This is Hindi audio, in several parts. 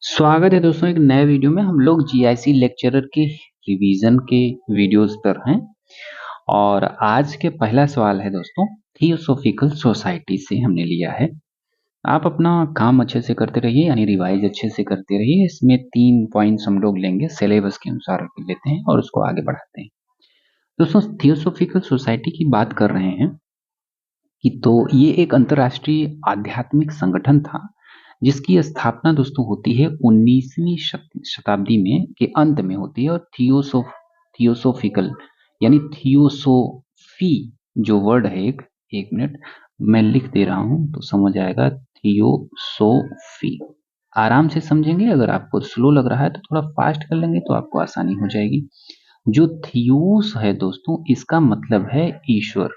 स्वागत है दोस्तों एक नए वीडियो में। हम लोग जीआईसी लेक्चरर के रिवीजन के वीडियोस पर हैं और आज के पहला सवाल है दोस्तों, थियोसॉफिकल सोसाइटी से हमने लिया है। आप अपना काम अच्छे से करते रहिए, यानी रिवाइज अच्छे से करते रहिए। इसमें 3 पॉइंट्स हम लोग लेंगे, सिलेबस के अनुसार लेते हैं और उसको आगे बढ़ाते हैं। दोस्तों थियोसॉफिकल सोसाइटी की बात कर रहे हैं कि तो ये एक अंतर्राष्ट्रीय आध्यात्मिक संगठन था जिसकी स्थापना दोस्तों होती है 19वीं शताब्दी में के अंत में होती है। और थियोसोफिकल यानी थियोसोफी जो वर्ड है, एक मिनट मैं लिख दे रहा हूं तो समझ आएगा। थियोसोफी आराम से समझेंगे, अगर आपको स्लो लग रहा है तो थोड़ा फास्ट कर लेंगे तो आपको आसानी हो जाएगी। जो थियोस है दोस्तों, इसका मतलब है ईश्वर,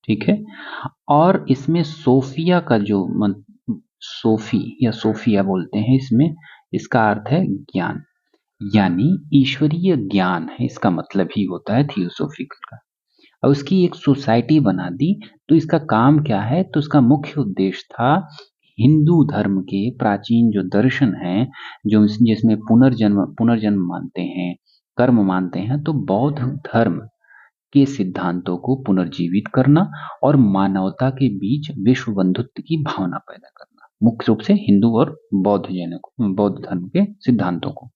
ठीक है। और इसमें सोफिया का जो सोफी या सोफिया बोलते हैं, इसमें इसका अर्थ है ज्ञान, यानी ईश्वरीय ज्ञान है, इसका मतलब ही होता है थियोसोफिकल का। और उसकी एक सोसाइटी बना दी। तो इसका काम क्या है, तो इसका मुख्य उद्देश्य था हिंदू धर्म के प्राचीन जो दर्शन हैं, जो जिसमें पुनर्जन्म पुनर्जन्म मानते हैं, कर्म मानते हैं, तो बौद्ध धर्म के सिद्धांतों को पुनर्जीवित करना और मानवता के बीच विश्व बंधुत्व की भावना पैदा करना, मुख्य रूप से हिंदू और बौद्ध धर्म के सिद्धांतों को।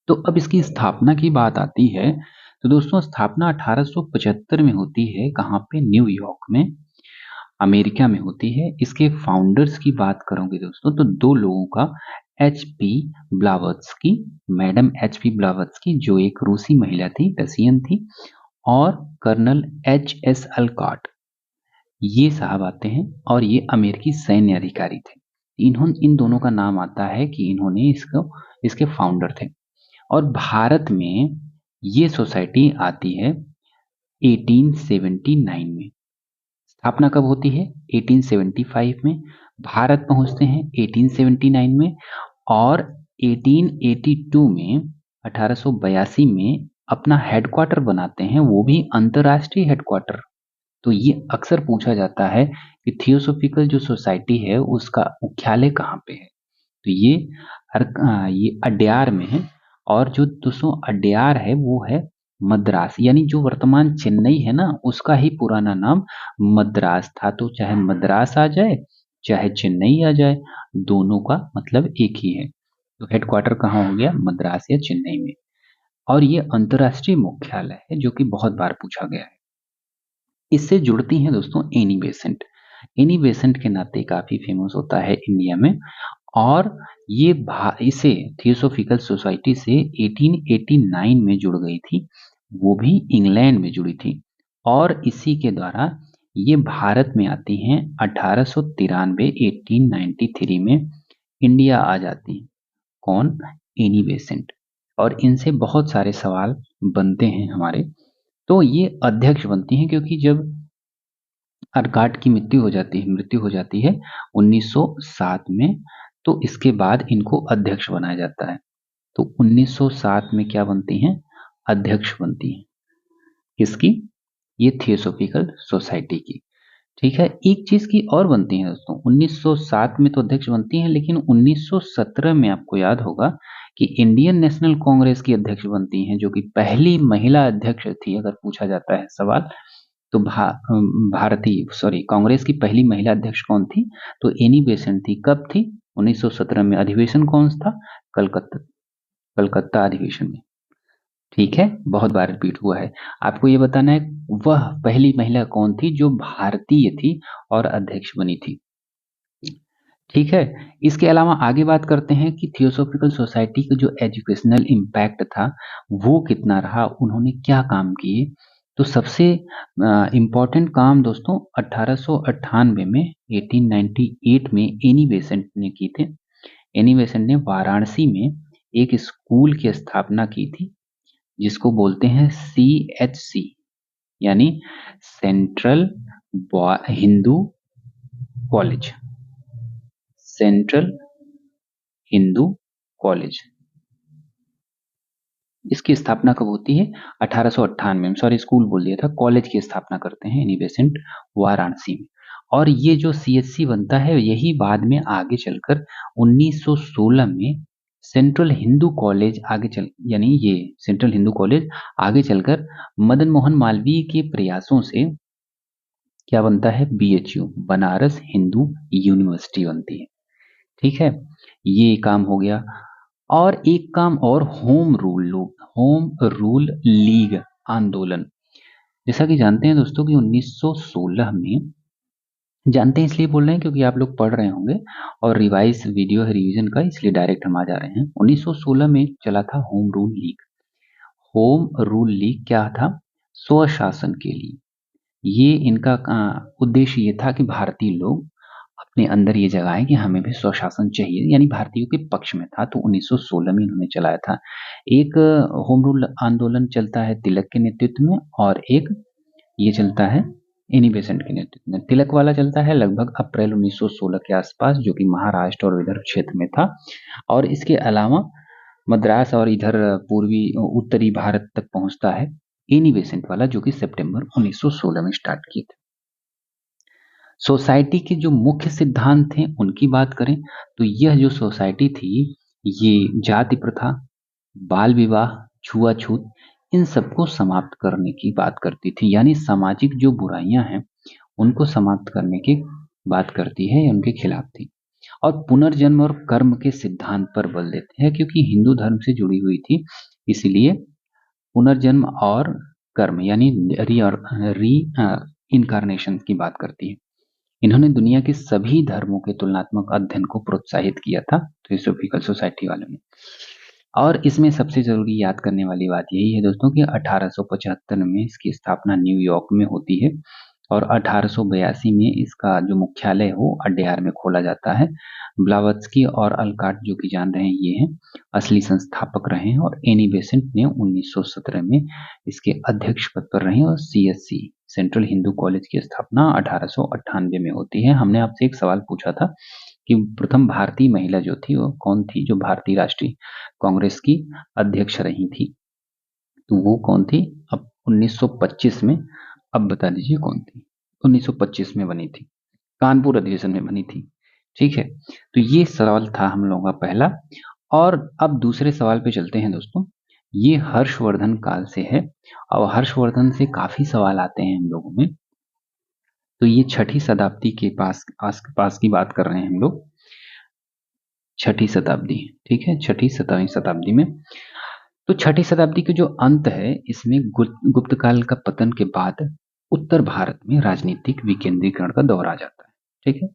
तो अब इसकी स्थापना की बात आती है तो दोस्तों स्थापना 1875 में होती है। कहाँ पे? न्यूयॉर्क में, अमेरिका में होती है। इसके फाउंडर्स की बात करोगे दोस्तों तो दो लोगों का, H P Blavatsky, madam H P Blavatsky जो एक रूसी महिला थी, रसियन थी, और कर्नल एच एस अलकॉट, ये साहब आते हैं और ये अमेरिकी सैन्य अधिकारी थे। इन दोनों का नाम आता है कि इन्होंने इसके फाउंडर थे। और भारत में ये सोसाइटी आती है 1879 में। स्थापना कब होती है? 1875 में। भारत पहुंचते हैं 1879 में, और 1882 में 1882 में अपना हेडक्वार्टर बनाते हैं, वो भी अंतरराष्ट्रीय हेडक्वार्टर। तो ये अक्सर पूछा जाता है कि थियोसॉफिकल जो सोसाइटी है उसका मुख्यालय कहाँ पे है। तो ये अड्यार में है। और जो दोस्तों अड्यार है वो है मद्रास, यानी जो वर्तमान चेन्नई है ना, उसका ही पुराना नाम मद्रास था। तो चाहे मद्रास आ जाए चाहे चेन्नई आ जाए, दोनों का मतलब एक ही है। तो हेडक्वार्टर कहाँ हो गया? मद्रास या चेन्नई में। और ये अंतर्राष्ट्रीय मुख्यालय है जो कि बहुत बार पूछा गया है। इससे जुड़ती हैं दोस्तों एनी बेसेंट। एनी बेसेंट के नाते काफी फेमस होता है इंडिया में। और ये इसे थियोसॉफिकल सोसाइटी से 1889 में जुड़ गई थी, वो भी इंग्लैंड में जुड़ी थी। और इसी के द्वारा ये भारत में आती हैं 1893, 1893 में इंडिया आ जाती है। कौन? Annie Besant. और इनसे बहुत सारे सवाल बनते हैं हमारे। तो ये अध्यक्ष बनती हैं क्योंकि जब अर्काट की मृत्यु हो जाती है 1907 में, तो इसके बाद इनको अध्यक्ष बनाया जाता है। तो 1907 में क्या बनती हैं? अध्यक्ष बनती हैं। किसकी? ये थियोसॉफिकल सोसाइटी की। ठीक है। एक चीज की और बनती है दोस्तों, 1907 में तो अध्यक्ष बनती हैं, लेकिन 1917 में आपको याद होगा कि इंडियन नेशनल कांग्रेस की अध्यक्ष बनती हैं, जो कि पहली महिला अध्यक्ष थी। अगर पूछा जाता है सवाल तो भारतीय कांग्रेस की पहली महिला अध्यक्ष कौन थी? तो एनी बेसेंट थी। कब थी? 1917 में। अधिवेशन कौन सा था? कलकत्ता अधिवेशन में। ठीक है, बहुत बार रिपीट हुआ है। आपको ये बताना है वह पहली महिला कौन थी जो भारतीय थी और अध्यक्ष बनी थी। ठीक है। इसके अलावा आगे बात करते हैं कि थियोसॉफिकल सोसाइटी का जो एजुकेशनल इम्पैक्ट था वो कितना रहा, उन्होंने क्या काम किए। तो सबसे इम्पोर्टेंट काम दोस्तों 1898 में, 1898 में एनी बेसेंट ने की थे। एनी बेसेंट ने वाराणसी में एक स्कूल की स्थापना की थी जिसको बोलते हैं CHC, यानी central Hindu college. Central Hindu college, इसकी स्थापना कब होती है? 1898 में। सॉरी, स्कूल बोल दिया था, कॉलेज की स्थापना करते हैं एनी बेसेंट वाराणसी में। और ये जो सीएचसी बनता है यही बाद में आगे चलकर 1916 में सेंट्रल हिंदू कॉलेज यानी ये सेंट्रल हिंदू कॉलेज आगे चलकर मदन मोहन मालवीय के प्रयासों से क्या बनता है, बीएचयू, बनारस हिंदू यूनिवर्सिटी बनती है। ठीक है, ये काम हो गया। और एक काम और, होम रूल लीग आंदोलन। जैसा कि जानते हैं दोस्तों कि 1916 में, जानते हैं इसलिए बोल रहे हैं क्योंकि आप लोग पढ़ रहे होंगे और रिवाइज वीडियो है रिवीजन का, इसलिए डायरेक्ट हम आ जा रहे हैं। 1916 में चला था home rule league. Home rule league क्या था, स्वशासन के लिए। ये इनका उद्देश्य ये था कि भारतीय लोग अपने अंदर ये जगाएं कि हमें भी स्वशासन चाहिए, यानी भारतीयों के पक्ष में था। तो 1916 में इन्होंने चलाया था। एक होम रूल आंदोलन चलता है तिलक के नेतृत्व में, और एक ये चलता है एनी बेसेंट के नेतृत्व में। तिलक वाला चलता है लगभग अप्रैल 1916 के आसपास, जो कि महाराष्ट्र और विदर्भ क्षेत्र में था। और इसके अलावा मद्रास और इधर पूर्वी उत्तरी भारत तक पहुंचता है एनी बेसेंट वाला, जो कि सितंबर 1916 में स्टार्ट किए थे। सोसाइटी के जो मुख्य सिद्धांत थे उनकी बात करें तो यह जो सोसाइटी थी, ये जाति प्रथा, बाल विवाह, छुआछूत, इन सबको समाप्त करने की बात करती थी। यानी सामाजिक जो बुराइयां हैं उनको समाप्त करने की बात करती है, या उनके खिलाफ थी। और पुनर्जन्म और कर्म के सिद्धांत पर बल देते हैं, क्योंकि हिंदू धर्म से जुड़ी हुई थी, इसलिए पुनर्जन्म और कर्म यानी री इनकारनेशन की बात करती है। इन्होंने दुनिया के सभी धर्मों के तुलनात्मक अध्ययन को प्रोत्साहित किया था थियोसॉफिकल सोसाइटी वालों ने। और इसमें सबसे जरूरी याद करने वाली बात यही है दोस्तों कि 1875 में इसकी स्थापना न्यूयॉर्क में होती है, और 1882 में इसका जो मुख्यालय है वो अड्यार में खोला जाता है। ब्लावत्स्की और अल्काट, जो कि जान रहे हैं, ये हैं असली संस्थापक रहे हैं। और एनी बेसेंट ने 1917 में इसके अध्यक्ष पद पर रहे, और सीएससी सेंट्रल हिंदू कॉलेज की स्थापना 1898 में होती है। हमने आपसे एक सवाल पूछा था कि प्रथम भारतीय महिला जो थी वो कौन थी, जो भारतीय राष्ट्रीय कांग्रेस की अध्यक्ष रही थी, तो वो कौन थी। अब 1925 में, अब बता दीजिए कौन थी। 1925 में बनी थी, कानपुर अधिवेशन में बनी थी। ठीक है, तो ये सवाल था हम लोगों का पहला। और अब दूसरे सवाल पे चलते हैं दोस्तों। ये हर्षवर्धन काल से है, और हर्षवर्धन से काफी सवाल आते हैं हम लोगों में। तो ये छठी शताब्दी के पास की बात कर रहे हैं हम लोग, छठी शताब्दी। ठीक है, छठी 7वीं शताब्दी में। तो छठी शताब्दी के जो अंत है, इसमें गुप्त काल का पतन के बाद उत्तर भारत में राजनीतिक विकेंद्रीकरण का दौर आ जाता है। ठीक है,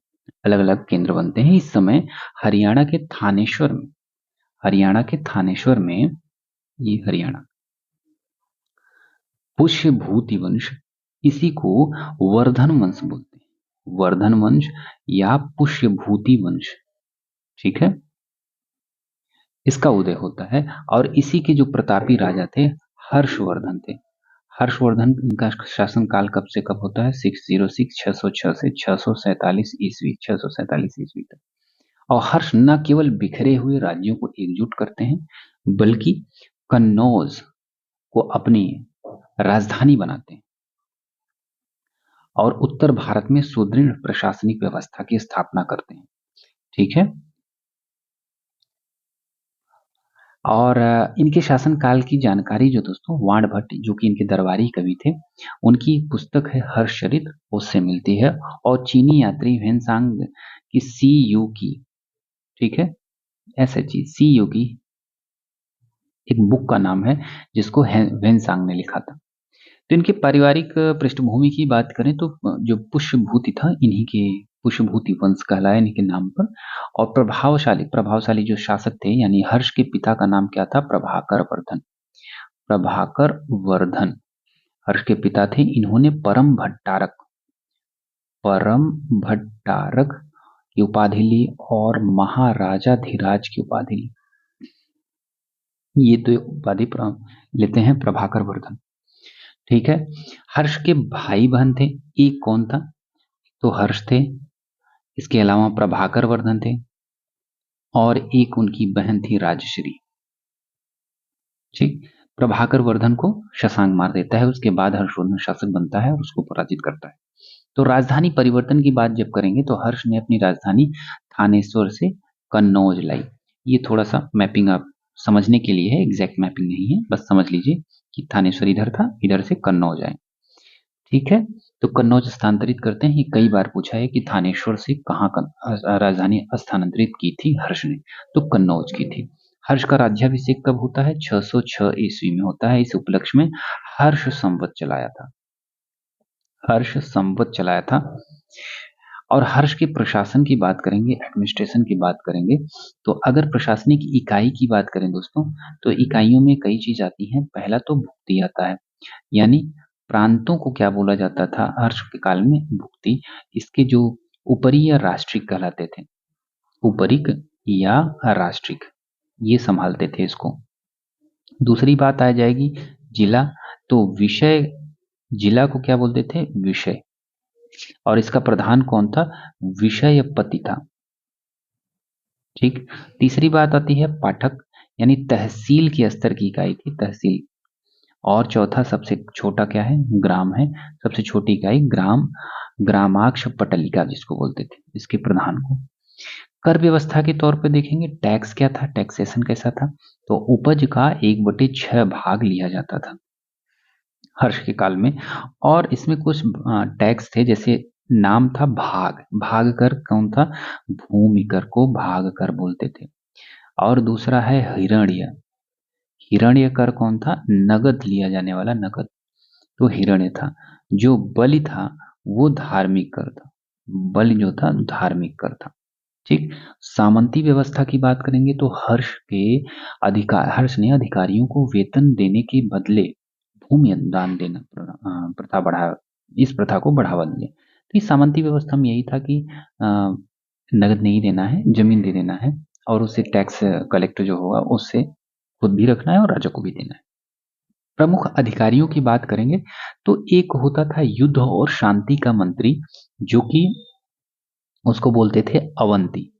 अलग अलग केंद्र बनते हैं। इस समय हरियाणा के थानेश्वर में ये हरियाणा पुष्यभूति वंश, इसी को वर्धन वंश बोलते हैं, वर्धन वंश या पुष्यभूति वंश। ठीक है, इसका उदय होता है। और इसी के जो प्रतापी राजा थे हर्षवर्धन थे। हर्षवर्धन का शासन काल कब से कब होता है, 606 606 से 647 ईस्वी, 647 ईस्वी तक। और हर्ष न केवल बिखरे हुए राज्यों को एकजुट करते हैं, बल्कि कन्नौज को अपनी राजधानी बनाते हैं, और उत्तर भारत में सुदृढ़ प्रशासनिक व्यवस्था की स्थापना करते हैं। ठीक है, और इनके शासनकाल की जानकारी जो दोस्तों वाणभट्ट, जो कि इनके दरबारी कवि थे, उनकी एक पुस्तक है हर्षचरित, उससे मिलती है। और चीनी यात्री वेनसांग की सी यू की, ठीक है, SHE सी यू की एक बुक का नाम है, जिसको वेनसांग ने लिखा था। तो इनके पारिवारिक पृष्ठभूमि की बात करें तो जो पुष्यभूति था, इन्हीं के पुष्यभूति वंश कहलाया इनके नाम पर। और प्रभावशाली जो शासक थे, यानी हर्ष के पिता का नाम क्या था, प्रभाकर वर्धन हर्ष के पिता थे। इन्होंने परम भट्टारक की उपाधि ली और महाराजाधिराज की उपाधि ली। ये तो उपाधि लेते हैं प्रभाकर वर्धन। ठीक है, हर्ष के भाई बहन थे, एक कौन था, तो हर्ष थे, इसके अलावा प्रभाकर वर्धन थे, और एक उनकी बहन थी राजश्री। ठीक, प्रभाकर वर्धन को शशांक मार देता है, उसके बाद हर्षवर्धन शासक बनता है और उसको पराजित करता है। तो राजधानी परिवर्तन की बात जब करेंगे तो हर्ष ने अपनी राजधानी थानेश्वर से कन्नौज लाई। ये थोड़ा सा मैपिंग आप समझने के लिए है, एग्जैक्ट मैपिंग नहीं है, बस समझ लीजिए कि थानेश्वर इधर था, इधर से कन्नौज आए। ठीक है, तो कन्नौज स्थानांतरित करते हैं। ये कई बार पूछा है कि थानेश्वर से कहाँ राजधानी स्थानांतरित की थी हर्ष ने, तो कन्नौज की थी। हर्ष का राज्याभिषेक कब होता है? 606 ईस्वी में होता है। इस उपलक्ष्य में हर्ष संवत चलाया था, हर्ष संवत चलाया था। और हर्ष के प्रशासन की बात करेंगे, एडमिनिस्ट्रेशन की बात करेंगे, तो अगर प्रशासनिक इकाई की बात करें दोस्तों, तो इकाइयों में कई चीज आती हैं। पहला तो भुक्ति आता है, यानी प्रांतों को क्या बोला जाता था हर्ष के काल में? भुक्ति। इसके जो उपरी या राष्ट्रिक कहलाते थे, उपरिक या राष्ट्रिक, ये संभालते थे इसको। दूसरी बात आ जाएगी जिला, तो विषय, जिला को क्या बोलते थे? विषय। और इसका प्रधान कौन था? विषयपति था। ठीक। तीसरी बात आती है पाठक, यानी तहसील की स्तर की इकाई थी, तहसील। और चौथा सबसे छोटा क्या है? ग्राम है, सबसे छोटी इकाई ग्राम, ग्रामाक्ष पटलिका जिसको बोलते थे, इसके प्रधान को। कर व्यवस्था के तौर पे देखेंगे, टैक्स क्या था, टैक्सेशन कैसा था? तो उपज का 1/6 भाग लिया जाता था हर्ष के काल में। और इसमें कुछ टैक्स थे, जैसे नाम था भाग, भाग कर कौन था? भूमि कर को भाग कर बोलते थे। और दूसरा है हिरण्य, हिरण्य कर कौन था? नगद लिया जाने वाला, नगद, तो हिरण्य था। जो बलि था वो धार्मिक कर था, बलि जो था धार्मिक कर था। ठीक। सामंती व्यवस्था की बात करेंगे तो हर्ष ने अधिकारियों को वेतन देने के बदले भूमि अनुदान देना प्रथा बढ़ा, इस प्रथा को बढ़ावा दिया। तो इस सामंती व्यवस्था में यही था कि नगद नहीं देना है, जमीन दे देना है, और उससे टैक्स कलेक्टर जो होगा उससे खुद भी रखना है और राजा को भी देना है। प्रमुख अधिकारियों की बात करेंगे तो एक होता था युद्ध और शांति का मंत्री, जो कि उसको बोलते थे अवंती।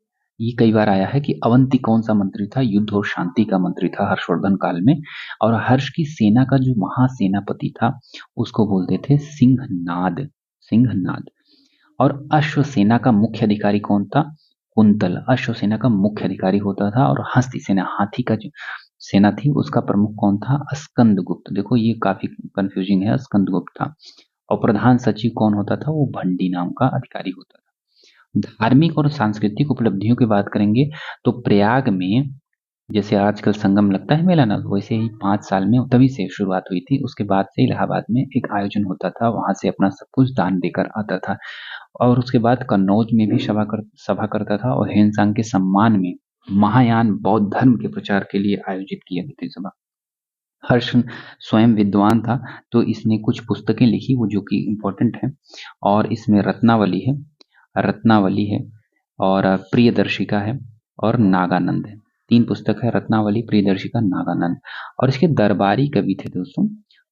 ये कई बार आया है कि अवंती कौन सा मंत्री था? युद्ध और शांति का मंत्री था हर्षवर्धन काल में। और हर्ष की सेना का जो महासेनापति था उसको बोलते थे सिंहनाद, सिंहनाद। और अश्वसेना का मुख्य अधिकारी कौन था? कुंतल, अश्वसेना का मुख्य अधिकारी होता था। और हस्ती सेना, हाथी का जो सेना थी, उसका प्रमुख कौन था? स्कंदगुप्त। देखो ये काफी कंफ्यूजिंग है, स्कंदगुप्त था। और प्रधान सचिव कौन होता था? वो भंडी नाम का अधिकारी होता था। धार्मिक और सांस्कृतिक उपलब्धियों की बात करेंगे तो प्रयाग में जैसे आजकल संगम लगता है मेला ना, वैसे ही 5 साल में तभी से शुरुआत हुई थी। उसके बाद से इलाहाबाद में एक आयोजन होता था, वहां से अपना सब कुछ दान देकर आता था। और उसके बाद कन्नौज में भी सभा करता था, और हेनसांग के सम्मान में महायान बौद्ध धर्म के प्रचार के लिए आयोजित की गई थी सभा। हर्ष स्वयं विद्वान था, तो इसने कुछ पुस्तकें लिखी वो जो कि इम्पोर्टेंट है। और इसमें रत्नावली है, रत्नावली है, और प्रियदर्शिका है, और नागानंद है। 3 पुस्तक है, रत्नावली, प्रियदर्शिका, नागानंद। और इसके दरबारी कवि थे दोस्तों,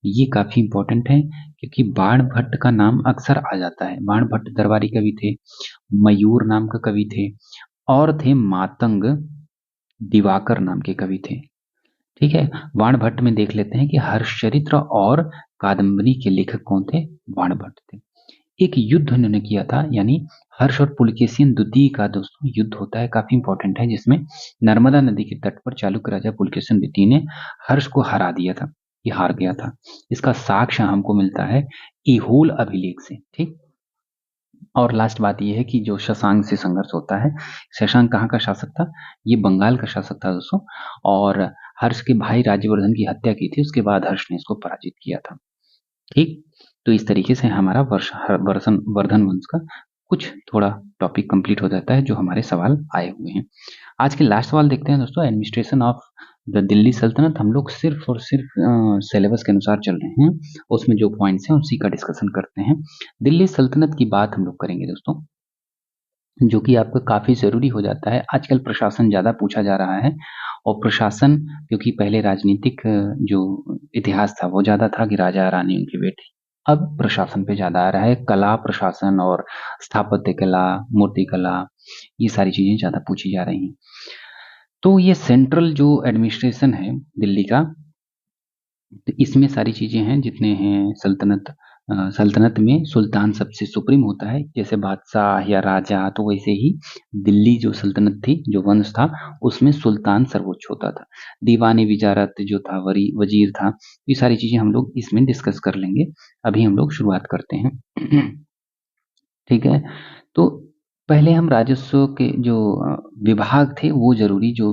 ये काफी इंपॉर्टेंट है क्योंकि बाण भट्ट का नाम अक्सर आ जाता है। बाण भट्ट दरबारी कवि थे, मयूर नाम का कवि थे, और थे मातंग दिवाकर नाम के कवि थे। ठीक है, बाण भट्ट में देख लेते हैं कि हर्षचरित्र और कादम्बरी के लेखक कौन थे? बाण भट्ट थे। एक युद्ध उन्होंने किया था, यानी हर्ष और पुलकेशिन द्वितीय का दोस्तों युद्ध होता है, काफी इंपॉर्टेंट है, जिसमें नर्मदा नदी के तट पर चालुक्य राजा पुलकेशिन द्वितीय ने हर्ष को हरा दिया था, ये हार गया था। इसका साक्ष्य हमको मिलता है ऐहोल अभिलेख से। ठीक। और लास्ट बात यह है कि जो शशांक से संघर्ष होता है, शशांक कहाँ का शासक था? ये बंगाल का शासक था दोस्तों। और हर्ष के भाई राज्यवर्धन की हत्या की थी, उसके बाद हर्ष ने इसको पराजित किया था। ठीक। तो इस तरीके से हमारा वर्धन वंश का कुछ थोड़ा टॉपिक कंप्लीट हो जाता है, जो हमारे सवाल आए हुए हैं। आज के लास्ट सवाल देखते हैं दोस्तों, एडमिनिस्ट्रेशन ऑफ द दिल्ली सल्तनत। हम लोग सिर्फ और सिर्फ सिलेबस के अनुसार चल रहे हैं, उसमें जो पॉइंट्स हैं उसी का डिस्कशन करते हैं। दिल्ली सल्तनत की बात हम लोग करेंगे दोस्तों, जो कि आपको काफी जरूरी हो जाता है। आजकल प्रशासन ज्यादा पूछा जा रहा है, और प्रशासन, क्योंकि पहले राजनीतिक जो इतिहास था वो ज्यादा था कि राजा रानी उनके बेटे, अब प्रशासन पे ज्यादा आ रहा है। कला प्रशासन और स्थापत्य कला, मूर्ति कला, ये सारी चीजें ज्यादा पूछी जा रही हैं। तो ये सेंट्रल जो एडमिनिस्ट्रेशन है दिल्ली का, तो इसमें सारी चीजें हैं जितने हैं सल्तनत सल्तनत में सुल्तान सबसे सुप्रीम होता है, जैसे बादशाह या राजा, तो वैसे ही दिल्ली जो सल्तनत थी, जो वंश था, उसमें सुल्तान सर्वोच्च होता था। दीवानी विजारत जो था, वजीर था, ये सारी चीजें हम लोग इसमें डिस्कस कर लेंगे। अभी हम लोग शुरुआत करते हैं। ठीक है, तो पहले हम राजस्व के जो विभाग थे वो जरूरी जो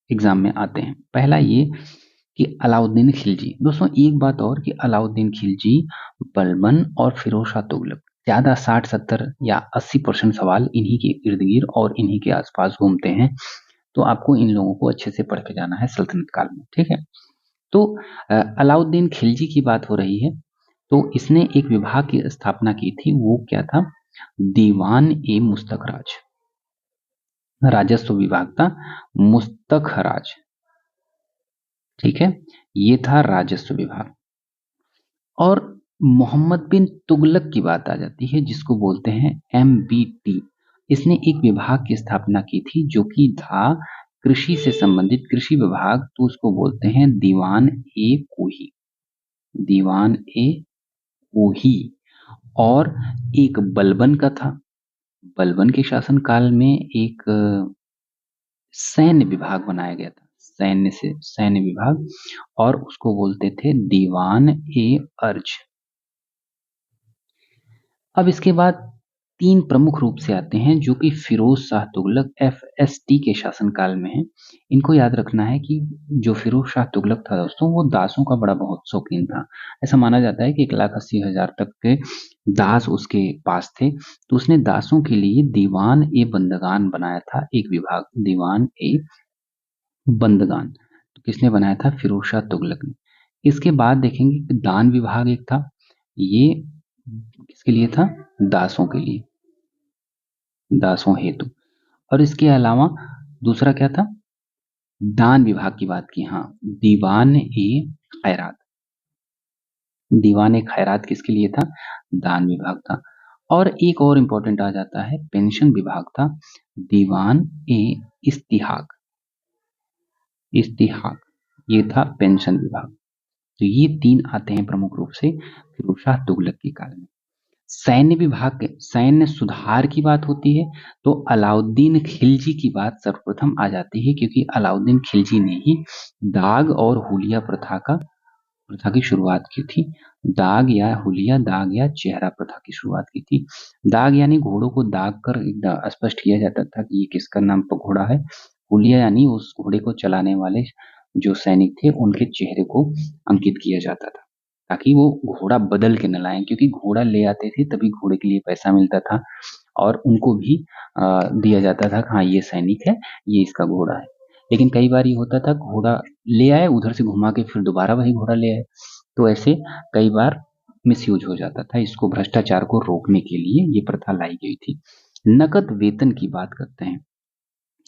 एग्जाम में आते हैं। पहला ये कि अलाउद्दीन खिलजी। दोस्तों एक बात और कि अलाउद्दीन खिलजी, बलबन और फिरोज शाह तुगलक, ज्यादा 60-70 या 80% सवाल इन्हीं के इर्द गिर्द और इन्हीं के आसपास घूमते हैं। तो आपको इन लोगों को अच्छे से पढ़ के जाना है सल्तनत काल में। ठीक है, तो अलाउद्दीन खिलजी की बात हो रही है, तो इसने एक विभाग की स्थापना की थी, वो क्या था? दीवान ए मुस्तखराज, राजस्व विभाग था मुस्तखराज। ठीक है, ये था राजस्व विभाग। और मोहम्मद बिन तुगलक की बात आ जाती है, जिसको बोलते हैं MBT। इसने एक विभाग की स्थापना की थी जो कि था कृषि से संबंधित, कृषि विभाग, तो उसको बोलते हैं दीवान ए कोही, दीवान ए कोही। और एक बलबन का था, बलबन के शासनकाल में एक सैन्य विभाग बनाया गया था, सैन्य विभाग, और उसको बोलते थे दीवान ए अर्ज। अब इसके बाद तीन प्रमुख रूप से आते हैं जो कि फिरोज शाह तुगलक FST के शासनकाल में है। इनको याद रखना है कि जो फिरोज शाह तुगलक था दोस्तों, वो दासों का बड़ा बहुत शौकीन था। ऐसा माना जाता है कि 1,80,000 तक के दास उसके पास थे। तो उसने दासों के लिए दीवान ए बंदगान बनाया था, एक विभाग, दीवान ए बंदगान। तो किसने बनाया था? फिरोज शाह तुगलक ने। इसके बाद देखेंगे कि दान विभाग एक था, ये किसके लिए था? दासों के लिए, दासों हेतु। और इसके अलावा दूसरा क्या था? दान विभाग की बात की, हाँ, दीवान ए खैरात, दीवान ए खैरात किसके लिए था? दान विभाग था। और एक और इंपॉर्टेंट आ जाता है, पेंशन विभाग था, दीवान ए इस्तिहाक, इस्तिहाक, ये था पेंशन विभाग। तो ये तीन आते हैं प्रमुख रूप से फिरोज शाह तुगलक के काल में। सैन्य विभाग के सैन्य सुधार की बात होती है तो अलाउद्दीन खिलजी की बात सर्वप्रथम आ जाती है, क्योंकि अलाउद्दीन खिलजी ने ही दाग और हुलिया प्रथा की शुरुआत की थी। दाग या हुलिया, दाग या चेहरा प्रथा की शुरुआत की थी। दाग यानी घोड़ों को दाग कर एकदम स्पष्ट किया जाता था कि ये किसका नाम पर घोड़ा है। हुलिया यानी उस घोड़े को चलाने वाले जो सैनिक थे उनके चेहरे को अंकित किया जाता था, ताकि वो घोड़ा बदल के न लाएं, क्योंकि घोड़ा ले आते थे तभी घोड़े के लिए पैसा मिलता था और उनको भी दिया जाता था हाँ ये सैनिक है, ये इसका घोड़ा है। लेकिन कई बार ये होता था घोड़ा ले आए, उधर से घुमा के फिर दोबारा वही घोड़ा ले आए, तो ऐसे कई बार मिसयूज हो जाता था। इसको भ्रष्टाचार को रोकने के लिए ये प्रथा लाई गई थी। नकद वेतन की बात करते हैं,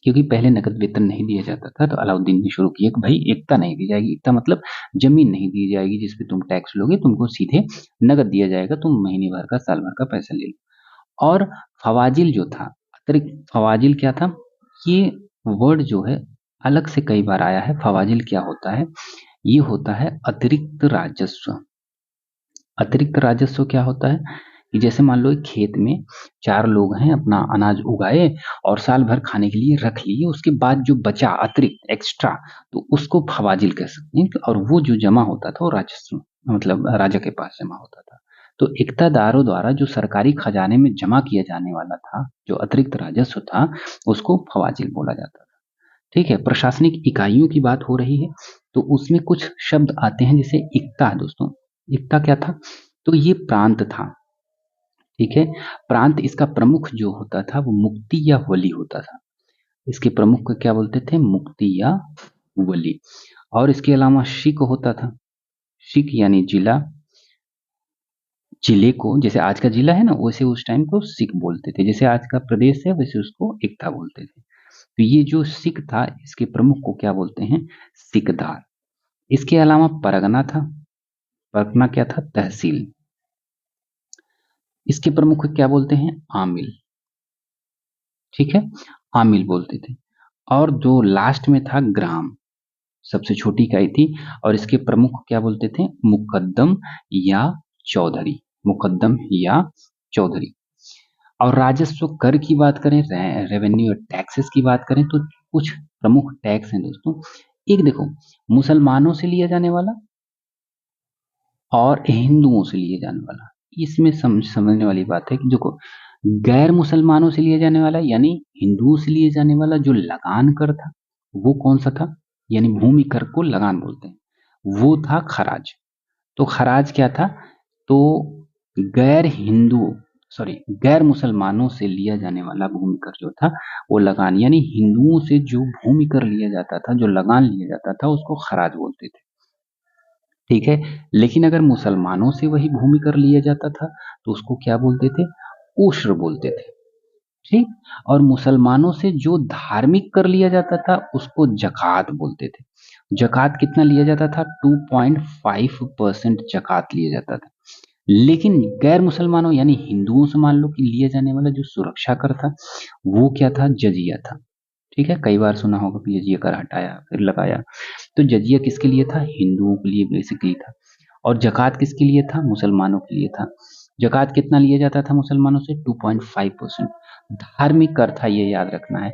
क्योंकि पहले नकद वेतन नहीं दिया जाता था, तो अलाउद्दीन ने शुरू किया कि भाई एकता नहीं दी जाएगी। एकता मतलब जमीन नहीं दी जाएगी जिसपे तुम टैक्स लोगे, तुमको सीधे नकद दिया जाएगा, तुम महीने भर का, साल भर का पैसा ले लो। और फवाजिल जो था, अतिरिक्त फवाजिल क्या था? ये वर्ड जो है अलग से कई बार आया है। फवाजिल क्या होता है? ये होता है अतिरिक्त राजस्व। अतिरिक्त राजस्व क्या होता है कि जैसे मान लो एक खेत में 4 लोग हैं, अपना अनाज उगाए और साल भर खाने के लिए रख लिए, उसके बाद जो बचा अतिरिक्त एक्स्ट्रा, तो उसको फवाजिल कह सकते हैं। और वो जो जमा होता था वो राजस्व मतलब राजा के पास जमा होता था। तो इक्तादारों द्वारा जो सरकारी खजाने में जमा किया जाने वाला था, जो अतिरिक्त राजस्व था, उसको फवाजिल बोला जाता था। ठीक है, प्रशासनिक इकाइयों की बात हो रही है तो उसमें कुछ शब्द आते हैं, जैसे इक्ता। दोस्तों इक्ता क्या था? तो ये प्रांत था। ठीक है, प्रांत, इसका प्रमुख जो होता था वो मुक्ति या वली होता था। इसके प्रमुख को क्या बोलते थे? मुक्ति या वली। और इसके अलावा शिक होता था। शिक यानी जिला, जिले को, जैसे आज का जिला है ना, वैसे उस टाइम को सिख बोलते थे। जैसे आज का प्रदेश है वैसे उसको इक्ता बोलते थे। तो ये जो सिख था, इसके प्रमुख को क्या बोलते हैं? सिकदार। इसके अलावा परगना था। परगना क्या था? तहसील। इसके प्रमुख को क्या बोलते हैं? आमिल। ठीक है, आमिल बोलते थे। और जो लास्ट में था ग्राम, सबसे छोटी इकाई थी, और इसके प्रमुख को क्या बोलते थे? मुकद्दम या चौधरी। मुकद्दम या चौधरी। और राजस्व कर की बात करें, रेवेन्यू और टैक्सेस की बात करें, तो कुछ प्रमुख टैक्स हैं दोस्तों। एक देखो, मुसलमानों से लिया जाने वाला और हिंदुओं से लिए जाने वाला। इसमें समझने वाली बात है कि देखो, गैर मुसलमानों से लिया जाने वाला यानी हिंदुओं से लिए जाने वाला जो लगान कर था, वो कौन सा था, यानी भूमि कर को लगान बोलते हैं, वो था खराज। तो खराज क्या था, तो गैर हिंदुओं सॉरी गैर मुसलमानों से लिया जाने वाला भूमि कर जो था वो लगान, यानी हिंदुओं से जो भूमि कर लिया जाता था, जो लगान लिया जाता था, उसको खराज बोलते थे। ठीक है, लेकिन अगर मुसलमानों से वही भूमि कर लिया जाता था तो उसको क्या बोलते थे, उश्र बोलते थे। ठीक, और मुसलमानों से जो धार्मिक कर लिया जाता था उसको जकात बोलते थे। जकात कितना लिया जाता था, 2.5% जकात लिया जाता था। लेकिन गैर मुसलमानों यानी हिंदुओं से मान लो कि लिया जाने वाला जो सुरक्षा कर था वो क्या था, जजिया था। ठीक है, कई बार सुना होगा कि जजिया कर हटाया फिर लगाया। तो जजिया किसके लिए था, हिंदुओं के लिए बेसिकली था। और जकात किसके लिए था, मुसलमानों के लिए था। जकात कितना लिया जाता था मुसलमानों से, 2.5%। धार्मिक कर था, ये याद रखना है।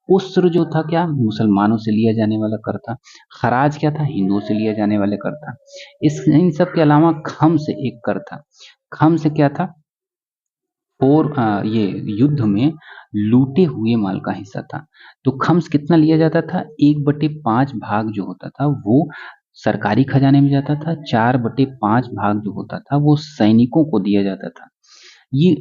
उस्र जो था क्या, मुसलमानों से लिया जाने वाला कर था। खराज क्या था, हिंदुओं से लिया जाने वाले कर था। इन सब के अलावा खम से एक कर था। खम से क्या था, और ये युद्ध में लूटे हुए माल का हिस्सा था। तो खम्स कितना लिया जाता था, 1/5 भाग जो होता था वो सरकारी खजाने में जाता था, 4/5 भाग जो होता था वो सैनिकों को दिया जाता था। ये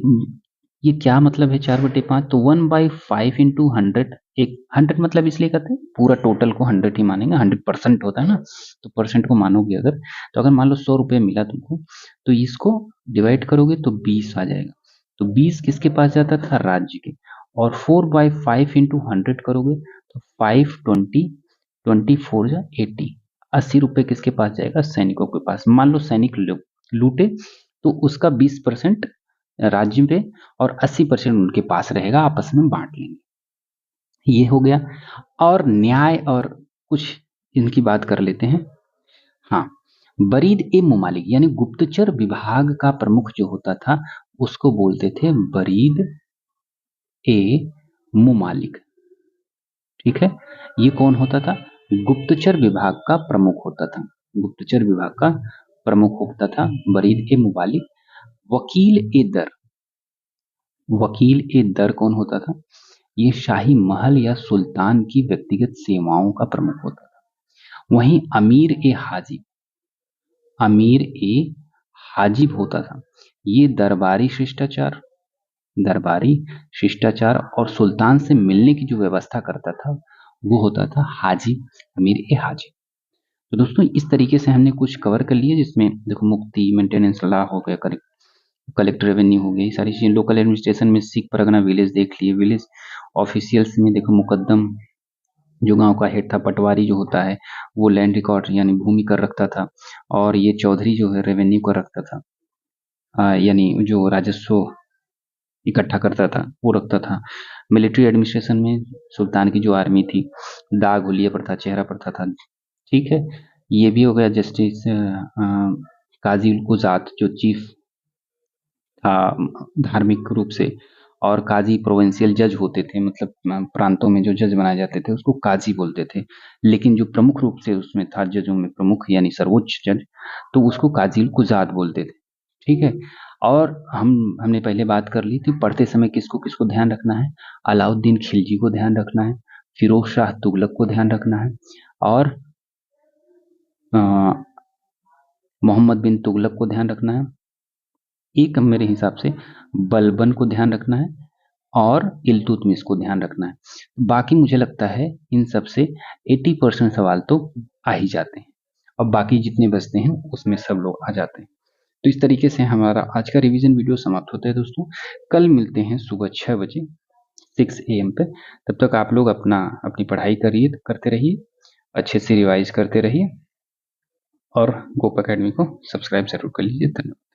ये क्या मतलब है 4/5, तो 1/5 इंटू 100। एक 100 मतलब इसलिए कहते हैं पूरा टोटल को 100 ही मानेंगे, 100% होता है ना, तो परसेंट को मानोगे अगर, तो अगर मान लो 100 रुपये मिला तुमको, तो इसको डिवाइड करोगे तो 20 आ जाएगा। तो 20 किसके पास जाता था, राज्य के। और 4/5 इंटू 100 करोगे तो 520, 24 जा 80, 80 रुपये किसके पास जाएगा, सैनिकों के पास। मान लो सैनिक लूटे तो उसका 20% राज्य पे और 80% उनके पास रहेगा, आपस में बांट लेंगे। ये हो गया। और न्याय और कुछ इनकी बात कर लेते हैं। हाँ, बरीद ए मुमालिक यानी गुप्तचर विभाग का प्रमुख जो होता था उसको बोलते थे बरीद ए मुमालिक। ठीक है, ये कौन होता था, गुप्तचर विभाग का प्रमुख होता था। गुप्तचर विभाग का प्रमुख होता था बरीद ए मुमालिक। वकील ए दर, वकील ए दर कौन होता था, ये शाही महल या सुल्तान की व्यक्तिगत सेवाओं का प्रमुख होता था। वहीं अमीर ए हाजिब, अमीर ए हाजिब होता था, ये दरबारी शिष्टाचार और सुल्तान से मिलने की जो व्यवस्था करता था वो होता था हाजिब, अमीर ए हाजिब। तो दोस्तों इस तरीके से हमने कुछ कवर कर लिया, जिसमें देखो मुक्ति, मेंटेनेंस लॉ हो गया, कलेक्टर रेवेन्यू हो गई, सारी चीजें। लोकल एडमिनिस्ट्रेशन में सिख परगना विलेज देख लिए, विलेज ऑफिशियल्स में देखो मुकद्दम जो गांव का हेड था, पटवारी जो होता है वो लैंड रिकॉर्ड यानी भूमि कर रखता था, और ये चौधरी जो है रेवेन्यू कर रखता था, यानी जो राजस्व इकट्ठा करता था वो रखता था। मिलिट्री एडमिनिस्ट्रेशन में सुल्तान की जो आर्मी थी, दाग हुलिया प्रथा, चेहरा प्रथा था। ठीक है, ये भी हो गया। जस्टिस काजी उल कुजात जो चीफ था धार्मिक रूप से, और काजी प्रोविंशियल जज होते थे, मतलब प्रांतों में जो जज बनाए जाते थे उसको काजी बोलते थे। लेकिन जो प्रमुख रूप से उसमें था जजों में प्रमुख यानी सर्वोच्च जज, तो उसको काजी कुजात बोलते थे। ठीक है, और हमने पहले बात कर ली थी पढ़ते समय किसको किसको ध्यान रखना है, अलाउद्दीन खिलजी को ध्यान रखना है, फिरोज शाह तुगलक को ध्यान रखना है, और मोहम्मद बिन तुगलक को ध्यान रखना है। एक मेरे हिसाब से बलबन को ध्यान रखना है, और इल्तुतमिश को ध्यान रखना है। बाकी मुझे लगता है इन सब से 80% सवाल तो आ ही जाते हैं, और बाकी जितने बचते हैं उसमें सब लोग आ जाते हैं। तो इस तरीके से हमारा आज का रिवीजन वीडियो समाप्त होता है दोस्तों। कल मिलते हैं सुबह 6 बजे 6 AM पे। तब तक आप लोग अपनी पढ़ाई करते रहिए, अच्छे से रिवाइज करते रहिए, और गोप अकेडमी को सब्सक्राइब जरूर कर लीजिए। धन्यवाद।